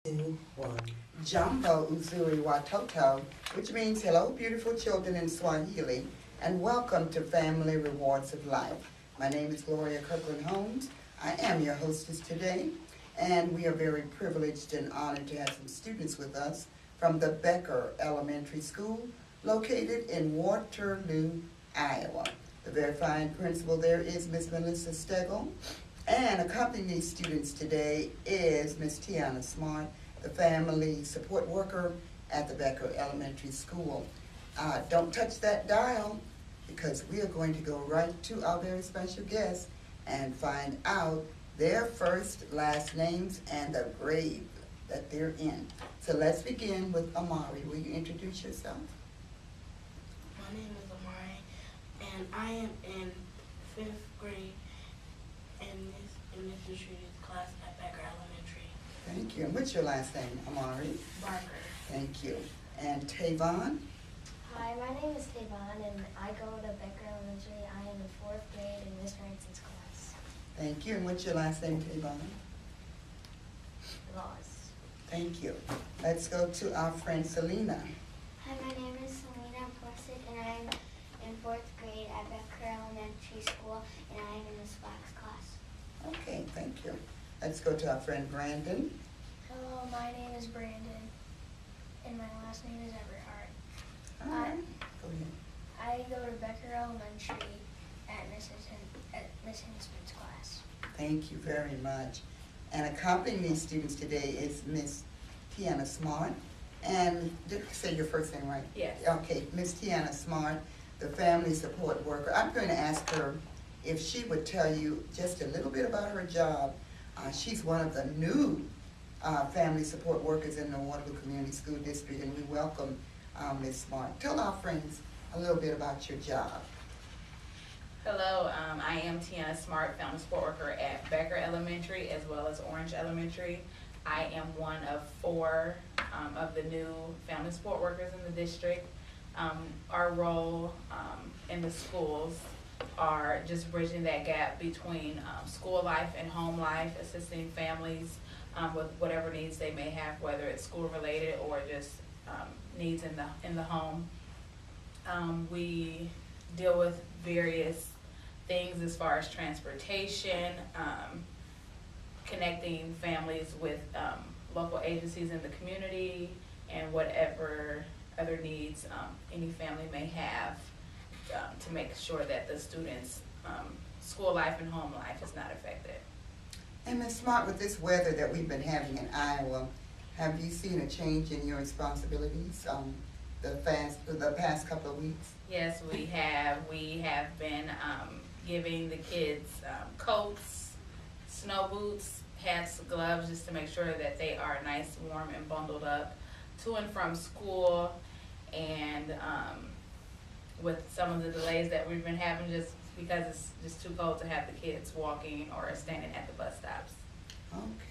Two, one. Jambo Uzuri Watoto, which means hello, beautiful children in Swahili, and welcome to Family Rewards of Life. My name is Gloria Kirkland Holmes. I am your hostess today, and we are very privileged and honored to have some students with us from the Becker Elementary School, located in Waterloo, Iowa. The very fine principal there is Miss Melissa Stegel, and accompanying these students today is Miss Tiana Smart, the family support worker at the Becker Elementary School. Don't touch that dial, because we are going to go right to our very special guests and find out their first, last names, and the grade that they're in. So let's begin with Amari. Will you introduce yourself? My name is Amari, and I am in 5th grade in this history class at Becker Elementary. Thank you. And what's your last name, Amari? Barker. Thank you. And Tavon? Hi, my name is Tavon, and I go to Becker Elementary. I am in 4th grade in Miss Ranson's class. Thank you. And what's your last name, Tavon? Laws. Thank you. Let's go to our friend Selena. Hi, my name is Selena Porsick, and I am in 4th grade at Becker Elementary School, and I am in Miss Black's class. Okay, thank you. Let's go to our friend Brandon. Hello, my name is Brandon, and my last name is Everhart. All right. Go ahead. I go to Becker Elementary at Miss Hinsman's class. Thank you very much. And accompanying these students today is Miss Tiana Smart. And did you say your first name right? Yes. Okay, Miss Tiana Smart, the family support worker. I'm going to ask her if she would tell you just a little bit about her job. She's one of the new family support workers in the Waterloo Community School District, and we welcome Ms. Smart. Tell our friends a little bit about your job. Hello, I am Tiana Smart, family support worker at Becker Elementary as well as Orange Elementary. I am one of 4 of the new family support workers in the district. Our role in the schools are just bridging that gap between school life and home life, assisting families with whatever needs they may have, whether it's school related or just needs in the home. We deal with various things as far as transportation, connecting families with local agencies in the community, and whatever other needs any family may have to make sure that the students' school life and home life is not affected. And Ms. Smart, with this weather that we've been having in Iowa, have you seen a change in your responsibilities the past couple of weeks? Yes, we have. We have been giving the kids coats, snow boots, hats, gloves, just to make sure that they are nice, warm, and bundled up to and from school. And with some of the delays that we've been having, just because it's just too cold to have the kids walking or standing at the bus stops.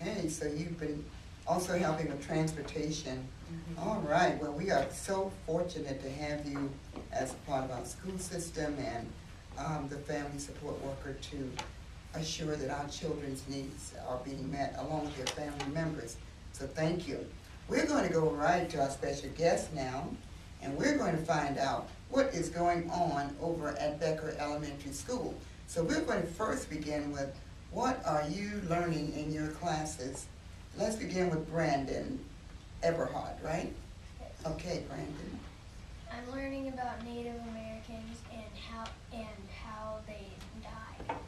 Okay, so you've been also helping with transportation. Mm-hmm. All right, well, we are so fortunate to have you as a part of our school system and the family support worker to assure that our children's needs are being met along with their family members. So thank you. We're going to go right to our special guest now, and we're going to find out what is going on over at Becker Elementary School. So we're going to first begin with, what are you learning in your classes? Let's begin with Brandon Everhart, right? Okay, Brandon. I'm learning about Native Americans and how they died.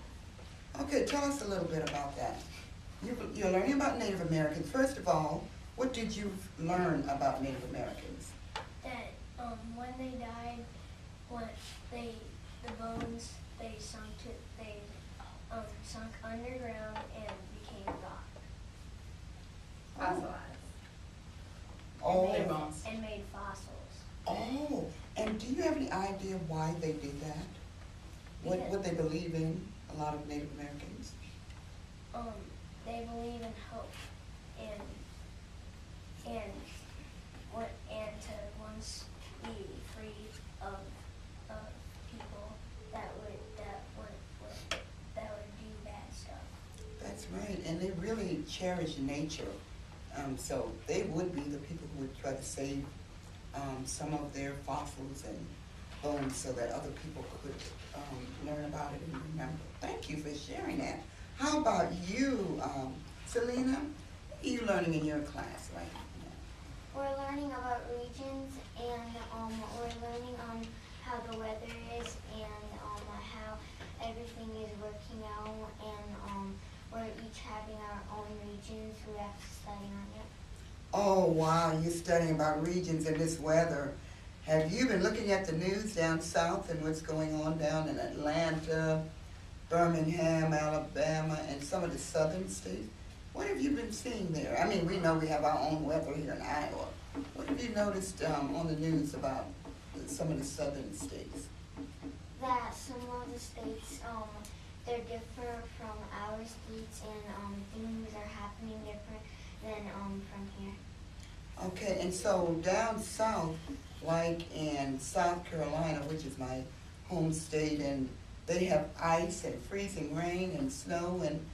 Okay, tell us a little bit about that. You're learning about Native Americans. First of all, what did you learn about Native Americans? That when they died, the bones sunk underground and became rock. Fossilized. Oh, Their bones. And made fossils. oh, and do you have any idea why they did that? What they believe in, a lot of Native Americans? They believe in hope and to once be free of people that would do bad stuff. That's right, and they really cherish nature. So they would be the people who would try to save some of their fossils and bones so that other people could learn about it and remember. Thank you for sharing that. How about you, Selena? What are you learning in your class right now? We're learning about regions, and we're learning how the weather is, and how everything is working out, and we're each having our own regions we have to study on it. Oh, wow, you're studying about regions and this weather. Have you been looking at the news down south and what's going on down in Atlanta, Birmingham, Alabama, and some of the southern states? What have you been seeing there? I mean, we know we have our own weather here in Iowa. What have you noticed on the news about some of the southern states? That some of the states, they're different from our states, and things are happening different than from here. Okay, and so down south, like in South Carolina, which is my home state, and they have ice and freezing rain and snow, and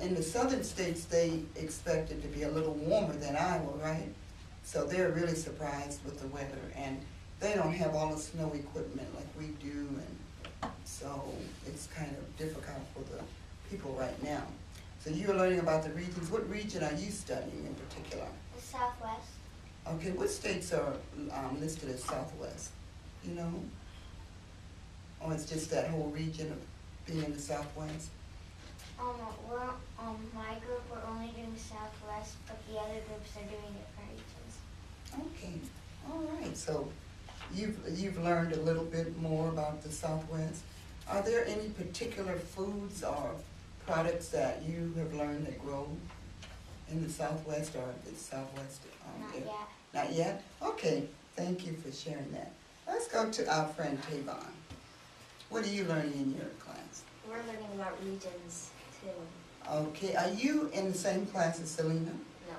in the southern states, they expect it to be a little warmer than Iowa, right? So they're really surprised with the weather, and they don't have all the snow equipment like we do, and so it's kind of difficult for the people right now. So you're learning about the regions. What region are you studying in particular? The Southwest. Okay, what states are listed as Southwest? You know? Or it's just that whole region of being in the Southwest? We're my group, we're only doing Southwest, but the other groups are doing different regions. Okay, all right. So you've learned a little bit more about the Southwest. Are there any particular foods or products that you have learned that grow in the Southwest or the Southwest? Not area? yet. Not yet? Okay, thank you for sharing that. Let's go to our friend Tavon. What are you learning in your class? We're learning about regions too. Okay, are you in the same class as Selena? No.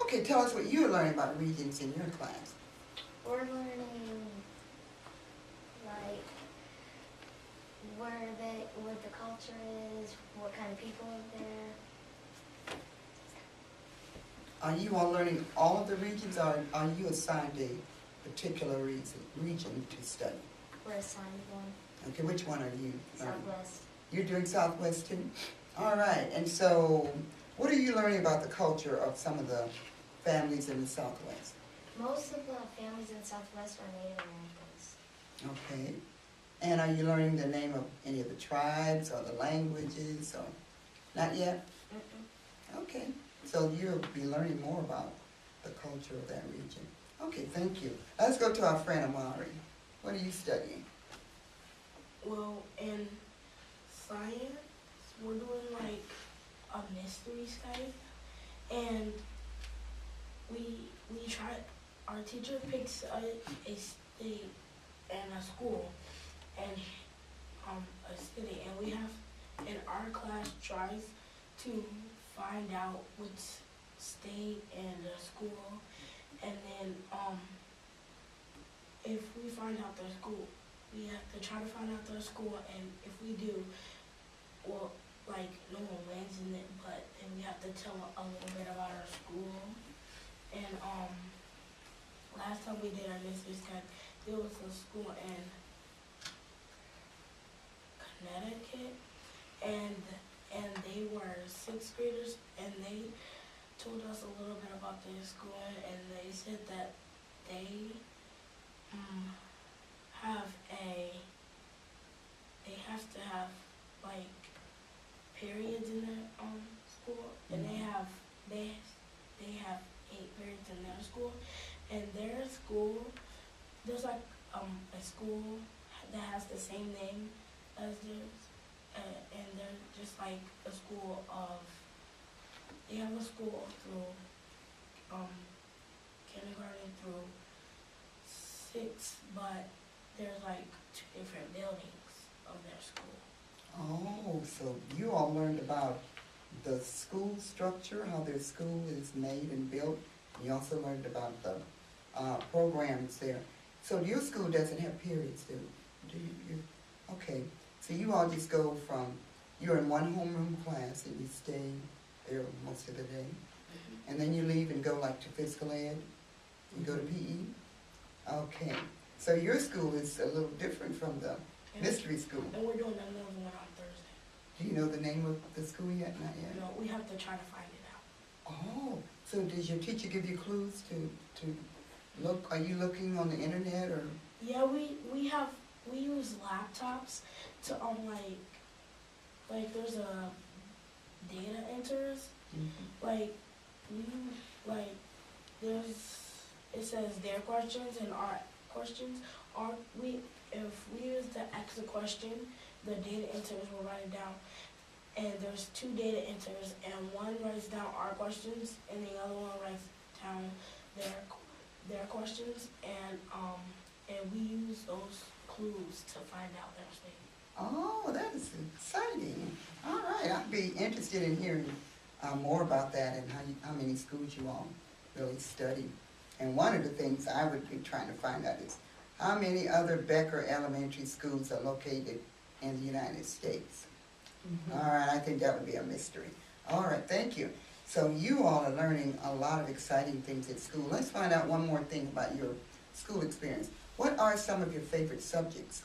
Okay, tell us what you're learning about regions in your class. We're learning like what the culture is, what kind of people live there. Are you all learning all of the regions, or are you assigned a particular region to study? We're assigned one. Okay, which one are you learning? Southwest. You're doing Southwest too? All right, and so what are you learning about the culture of some of the families in the Southwest? Most of the families in Southwest are Native Americans. Okay, and are you learning the name of any of the tribes or the languages, or not yet? Mm-mm. Okay, so you'll be learning more about the culture of that region. Okay, thank you. Let's go to our friend Amari. What are you studying? Well, in science, we're doing like a mystery study, and we try. Our teacher picks a state and a school, and a city, and we have, and our class tries to find out which state and the school, and then if we find out their school, we have to try to find out their school, and if we do, well, like, no one wins in it, but then we have to tell a little bit about our school. And last time we did our mystery study, there was a school in Connecticut, and they were sixth graders, and they told us a little bit about their school, and they said that they have to have like periods in their school, and they have 8 periods in their school, and their school, there's like a school that has the same name as theirs, and they're just like a school of, they have a school through kindergarten through 6, but there's like 2 different buildings of their school. Oh, so you all learned about the school structure, how their school is made and built. You also learned about the programs there. So your school doesn't have periods, do you? Okay, so you all just go from, you're in one homeroom class and you stay there most of the day. And then you leave and go like to physical ed? You go to PE? Okay. So your school is a little different from the mystery school. And we're doing another one on Thursday. Do you know the name of the school yet? Not yet? You know, we have to try to find it out. Oh, so does your teacher give you clues to look? Are you looking on the internet or? Yeah, we use laptops to like there's a data enters. Like we like there's it says their questions and our questions. If we use to ask a question, the data enters will write it down. And there's two data enters, and one writes down our questions, and the other one writes down their questions, and we use those clues to find out their state. Oh, that is exciting. All right, I'd be interested in hearing more about that and how many schools you all really study. And one of the things I would be trying to find out is how many other Becker Elementary schools are located in the United States. All right, I think that would be a mystery. All right, thank you. So you all are learning a lot of exciting things at school. Let's find out one more thing about your school experience. What are some of your favorite subjects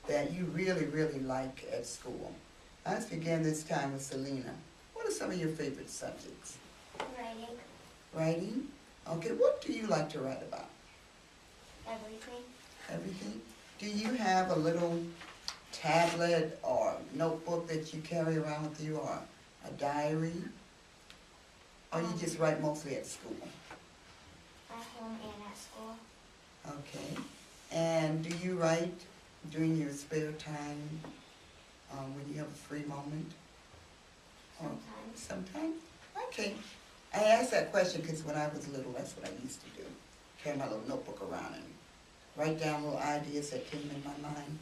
that you really, really like at school? Let's begin this time with Selena. What are some of your favorite subjects? Writing. Writing? Okay, what do you like to write about? Everything. Everything? Do you have a little tablet or notebook that you carry around with you, or a diary? Or you just write mostly at school? At home and at school. Okay. And do you write during your spare time when you have a free moment? Or Sometimes. sometimes? Okay. I asked that question because when I was little, that's what I used to do. Carry my little notebook around and write down little ideas that came in my mind.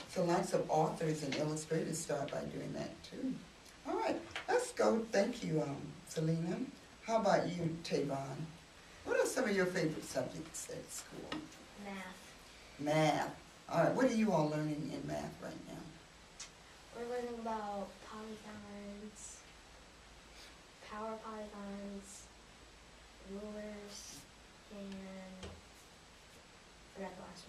So lots of authors and illustrators start by doing that too. All right, let's go. Thank you, Selena. How about you, Tavon? What are some of your favorite subjects at school? Math. Math. All right, what are you all learning in math right now? We're learning about polygons, power polygons, rulers, and I forgot the last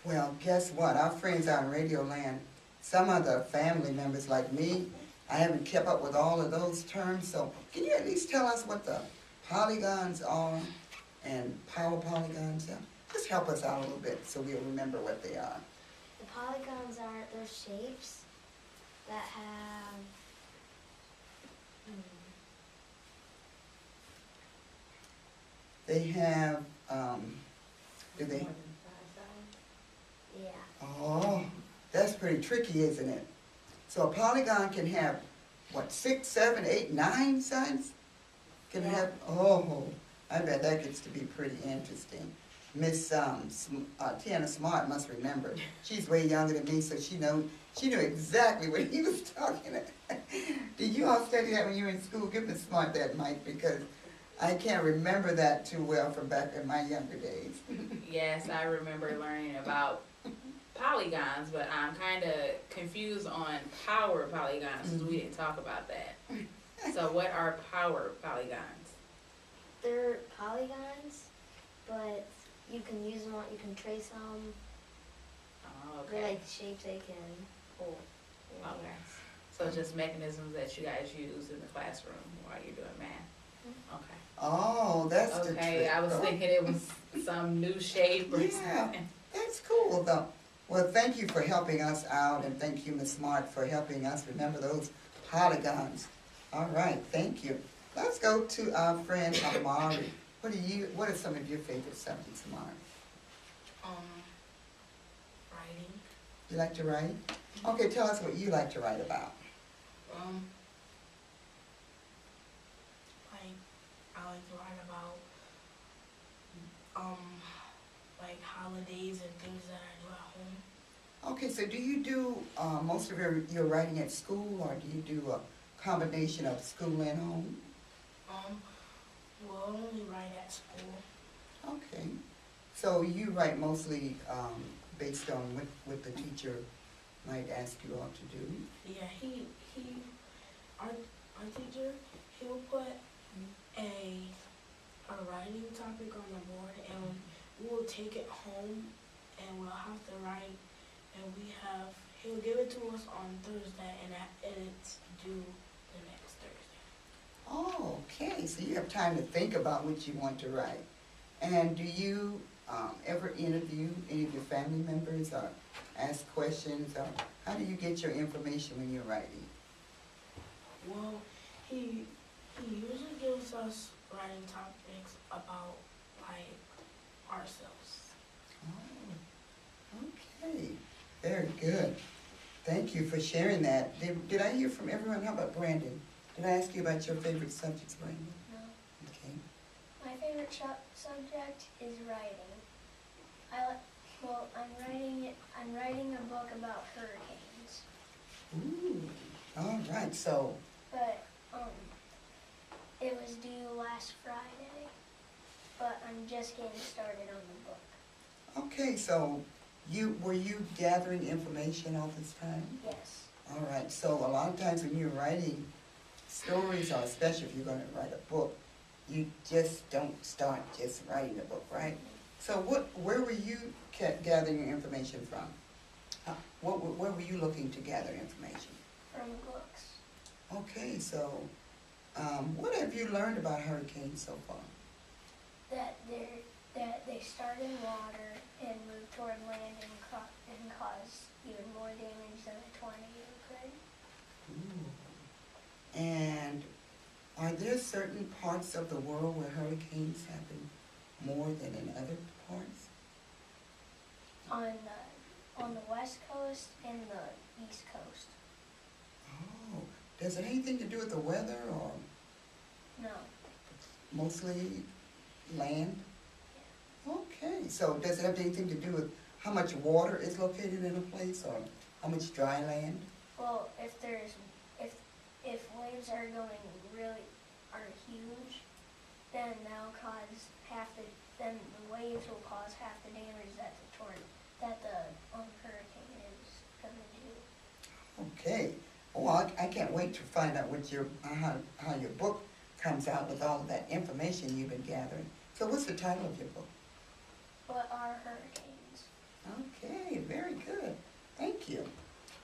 one. Well, guess what? Our friends out in Radio Land, some of the family members like me, I haven't kept up with all of those terms, so can you at least tell us what the polygons are and power polygons are? Just help us out a little bit so we'll remember what they are. The polygons are those shapes that have They have, do they? yeah. Oh, that's pretty tricky, isn't it? So a polygon can have, what, 6, 7, 8, 9 sides? Can it Yeah. have, oh, I bet that gets to be pretty interesting. Miss Tiana Smart must remember. She's way younger than me, so she knew exactly what he was talking about. Did you all study that when you were in school? Give Miss Smart that mic, because I can't remember that too well from back in my younger days. Yes, I remember learning about polygons, but I'm kind of confused on power polygons because we didn't talk about that. So what are power polygons? They're polygons, but you can use them, you can trace them. Oh, They're okay. like shapes they can pull. Okay. So just mechanisms that you guys use in the classroom while you're doing math. Okay. Oh, that's the trick. Okay, I was thinking it was some new shape or Yeah. something. That's cool, though. Well, thank you for helping us out, and thank you, Ms. Smart, for helping us remember those polygons. All right, thank you. Let's go to our friend Amari. What are some of your favorite subjects, Amari? Writing. You like to write? Okay, tell us what you like to write about. Like I like to write about like holidays and things that I do at home. Okay, so do you do most of your writing at school, or do you do a combination of school and home? We'll only write at school. Okay, so you write mostly based on what the teacher might ask you all to do? Yeah, our teacher, he'll put a writing topic on the board, and we'll take it home, and we'll have to write, and he'll give it to us on Thursday, and it's due the next Thursday. Oh, okay, so you have time to think about what you want to write. And do you ever interview any of your family members or ask questions, or how do you get your information when you're writing? Well, he usually gives us writing topics about, like, ourselves. Oh, okay, very good. Thank you for sharing that. Did I hear from everyone? How about Brandon? Did I ask you about your favorite subjects, Brandon? No. Okay. My favorite subject is writing. I'm writing a book about hurricanes, Ooh, all right, so, but it was due last Friday, but I'm just getting started on the book. okay, so were you gathering information all this time? Yes. All right, so a lot of times when you're writing stories, or especially if you're gonna write a book, you just don't start just writing a book, right? So where were you gathering your information from? Where were you looking to gather information? From books. Okay, so what have you learned about hurricanes so far? That they start in water and move toward land and cause even more damage than a tornado could. Ooh. And are there certain parts of the world where hurricanes happen more than in other parts? On the west coast and the east coast. Oh, does it have anything to do with the weather, or No. mostly land? Okay, so does it have anything to do with how much water is located in a place, or how much dry land? Well, if waves are huge, then then the waves will cause half the damage that the hurricane is gonna do. Okay, well, I can't wait to find out what how your book comes out with all of that information you've been gathering. So what's the title of your book? What are hurricanes? Okay, very good. Thank you.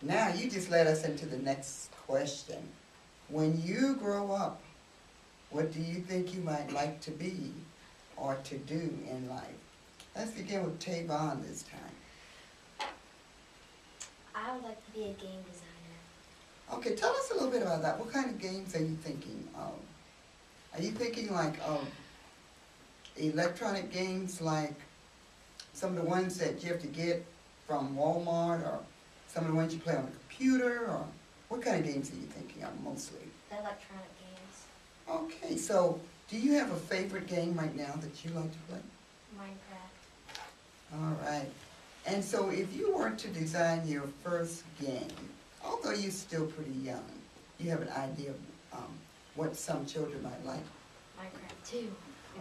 Now you just led us into the next question. When you grow up, what do you think you might like to be or to do in life? Let's begin with Tavon this time. I would like to be a game designer. Okay, tell us a little bit about that. What kind of games are you thinking of? Are you thinking like of electronic games, like some of the ones that you have to get from Walmart, or some of the ones you play on the computer, or what kind of games are you thinking of mostly? The electronic games. Okay, so do you have a favorite game right now that you like to play? Minecraft. All right. And so if you were to design your first game, although you're still pretty young, you have an idea of what some children might like? Minecraft too.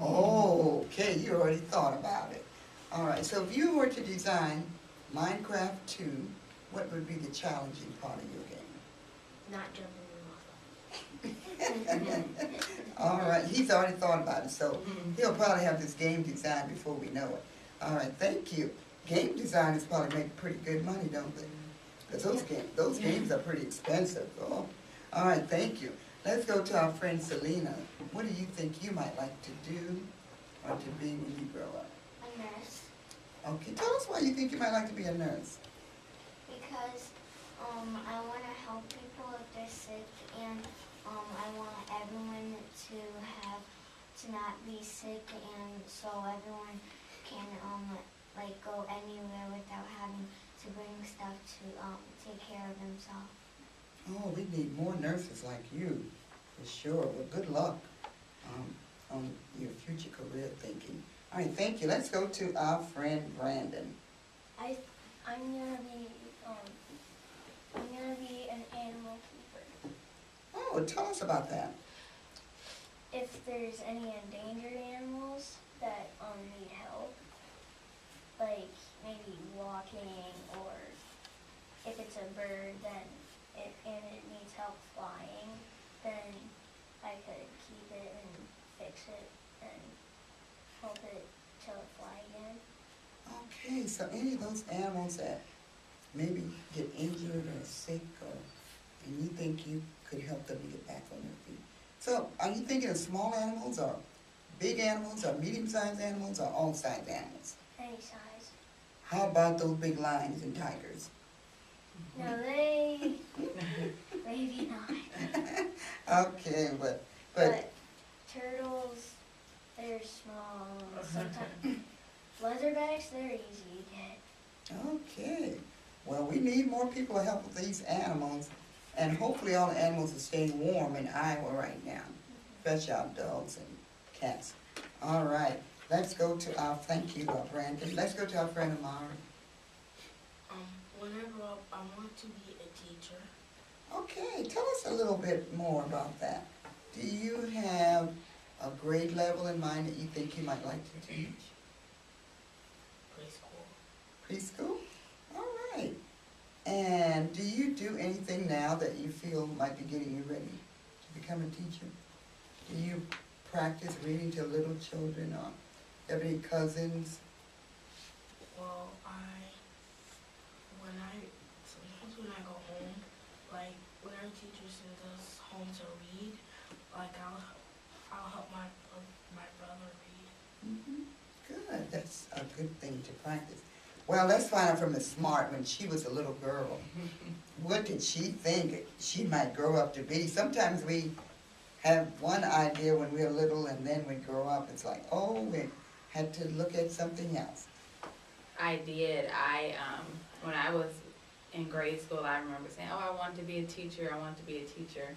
Oh, okay, you already thought about it. All right, so if you were to design Minecraft 2, what would be the challenging part of your game? Not jumping All right, he's already thought about it, so he'll probably have this game designed before we know it. All right, thank you. Game designers probably make pretty good money, don't they? Because those games are pretty expensive. Oh. All right, thank you. Let's go to our friend Selena. What do you think you might like to do or to be when you grow up? A nurse, Okay, tell us why you think you might like to be a nurse. because I want to help people if they're sick, and I want everyone to not be sick, and so everyone can like go anywhere without having to bring stuff to take care of themselves. Oh, we need more nurses like you, for sure. Well, good luck on your future career thinking. All right, thank you. Let's go to our friend Brandon. I'm gonna be an animal keeper. Oh, tell us about that. If there's any endangered animals that need help, like maybe walking, or if it's a bird and it needs help flying, then I could keep it and fix it and help it till it fly again. Okay, so any of those animals that maybe get injured or sick, or and you think you could help them to get back on their feet. So are you thinking of small animals or big animals or medium-sized animals or all size animals? Any size. How about those big lions and tigers? No, maybe not. Okay, but But turtles, they're small. Sometimes leatherbacks, they're easy to get. okay. Well, we need more people to help with these animals, and hopefully all the animals are staying warm in Iowa right now, especially our dogs and cats. All right, let's go to our, thank you, Brandon. Let's go to our friend Amari. When I grow up, I want to be a teacher. Okay, tell us a little bit more about that. Do you have a grade level in mind that you think you might like to teach? Preschool. Preschool? All right. And do you do anything now that you feel might be getting you ready to become a teacher? Do you practice reading to little children, or have any cousins? Well, sometimes when I go home, like when our teacher sends us home to read, like I'll help my brother read. Good, that's a good thing to practice. Well, let's find out from Miss Smart, when she was a little girl, what did she think she might grow up to be? Sometimes we have one idea when we're little, and then we grow up, it's like, oh, we had to look at something else. I did. When I was in grade school, I remember saying, oh, I want to be a teacher, I want to be a teacher.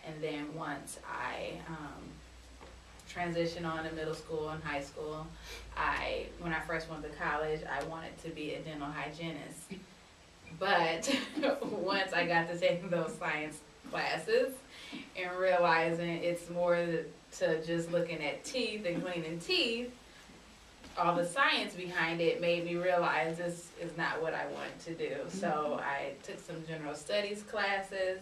And then once I transitioned on to middle school and high school, when I first went to college, I wanted to be a dental hygienist. But once I got to taking those science classes and realizing it's more to just looking at teeth and cleaning teeth, all the science behind it made me realize this is not what I wanted to do. So I took some general studies classes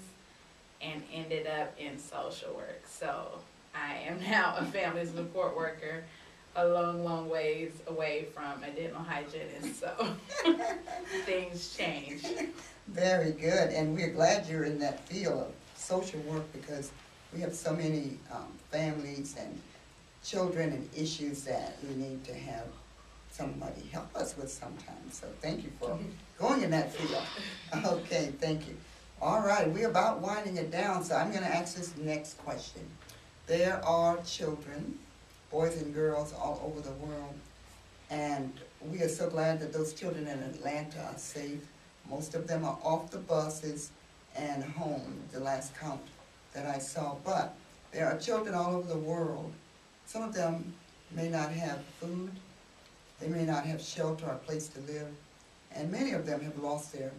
and ended up in social work. So I am now a family support worker, a long, long ways away from a dental hygienist. So things change. Very good, and we're glad you're in that field of social work, because we have so many families and children and issues that we need to have somebody help us with sometimes. So thank you for going in that field. Okay, thank you. All right, we're about winding it down, so I'm going to ask this next question. There are children, boys and girls all over the world, and we are so glad that those children in Atlanta are safe. Most of them are off the buses and home, the last count that I saw. But there are children all over the world. Some of them may not have food, they may not have shelter or a place to live, and many of them have lost their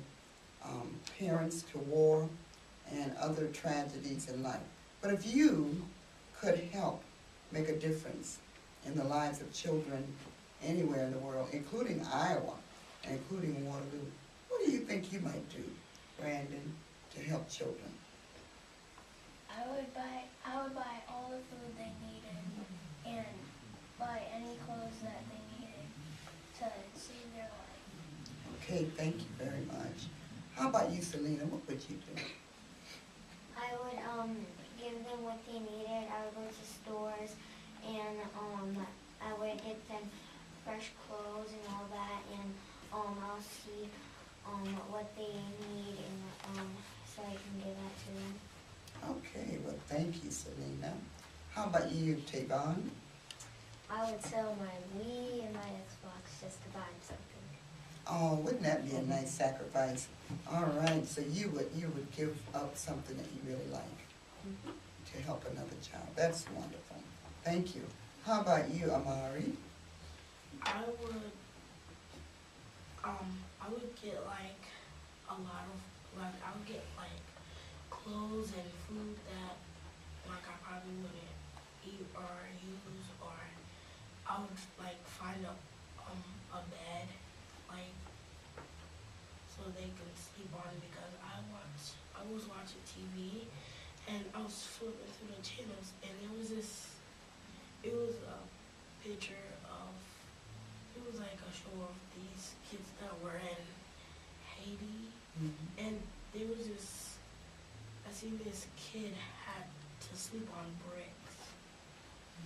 parents to war and other tragedies in life. But if you could help make a difference in the lives of children anywhere in the world, including Iowa and including Waterloo, what do you think you might do, Brandon, to help children? I would buy all the food they needed and buy any clothes that they needed to save their life. Okay, thank you very much. How about you, Selena? What would you do? I would give them what they needed. I would go to stores and I would get them fresh clothes and all that, and I'll see what they need, and so I can give that to them. Okay, well, thank you, Selena. How about you, Tavon? I would sell my Wii and my Xbox just to buy them something. Oh, wouldn't that be a nice sacrifice? All right, so you would give up something that you really like to help another child. That's wonderful. Thank you. How about you, Amari? I would get like a lot of, like I would get like clothes and food that like I probably wouldn't eat or use, or I would like find a bed like so they can sleep on it, because I was watching TV and I was flipping through the channels, and there was this it was a picture of, it was like a show of these kids that were in Haiti, and there was this, I seen this kid had to sleep on bricks,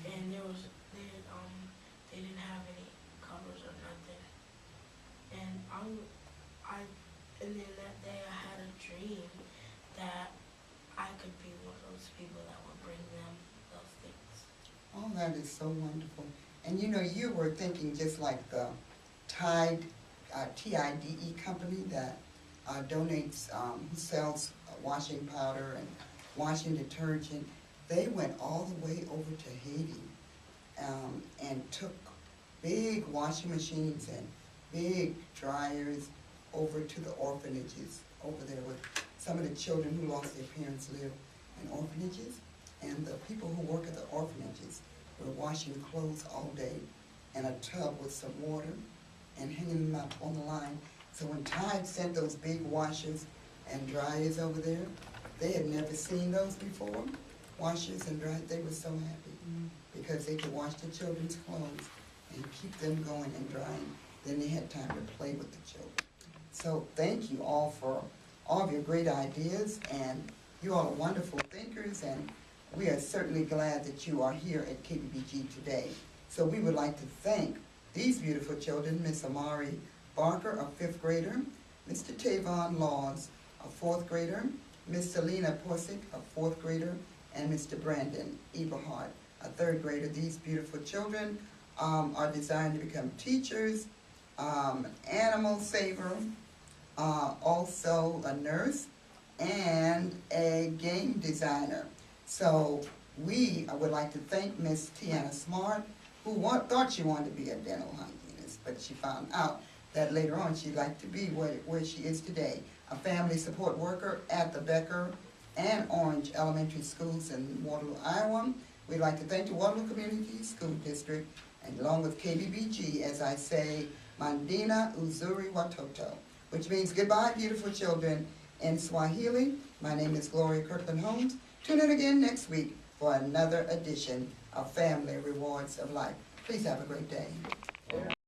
and they didn't have any covers or nothing, and and then that day I had a dream that I could be one of those people that would bring them those things. Oh, that is so wonderful. And you know, you were thinking just like the Tide, TIDE company that donates, who sells washing powder and washing detergent. They went all the way over to Haiti and took big washing machines and big dryers over to the orphanages over there with some of the children who lost their parents live in orphanages. And the people who work at the orphanages were washing clothes all day in a tub with some water and hanging them up on the line. So when Tide sent those big washers and dryers over there, they had never seen those before. Washers and dryers, they were so happy because they could wash the children's clothes and keep them going and drying. Then they had time to play with the children. So thank you all for all of your great ideas, and you all are wonderful thinkers, and we are certainly glad that you are here at KBBG today. So we would like to thank these beautiful children, Miss Amari Barker, a 5th grader, Mr. Tavon Laws, a 4th grader, Miss Selena Porsick, a 4th grader, and Mr. Brandon Eberhard, a 3rd grader. These beautiful children are designed to become teachers, animal saver, also a nurse, and a game designer. So we would like to thank Miss Tiana Smart, who thought she wanted to be a dental hygienist, but she found out that later on she'd like to be where she is today, a family support worker at the Becker and Orange Elementary Schools in Waterloo, Iowa. We'd like to thank the Waterloo Community School District, and along with KBBG, as I say, Mandina Uzuri Watoto, which means goodbye, beautiful children, in Swahili. My name is Gloria Kirkland Holmes. Tune in again next week for another edition of Family Rewards of Life. Please have a great day.